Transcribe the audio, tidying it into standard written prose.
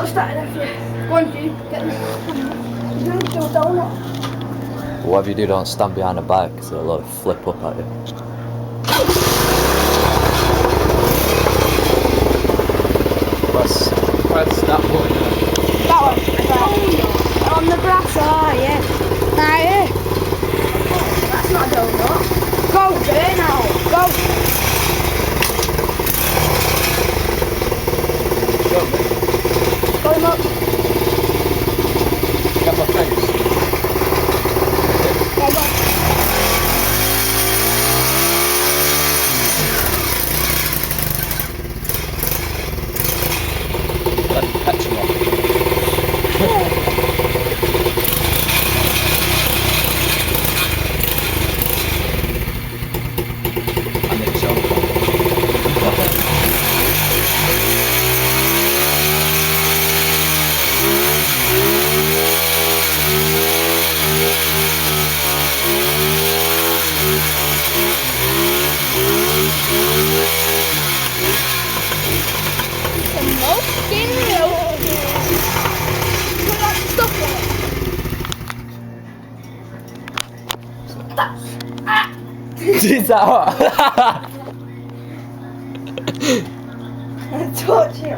not starting after you. Go on, G. Get this. Do a donut. Whatever you do, don't stand behind a bike because it'll flip up at you. Press that button. That one. On the brass, oh yeah. Right here. That's not a donut. Go, Burnout. Go. Go him up. Get my face. Go, go. Let me catch him up. And it's on. Smoking loaded. Put that stuff on it. That's Is that hot? I touch you.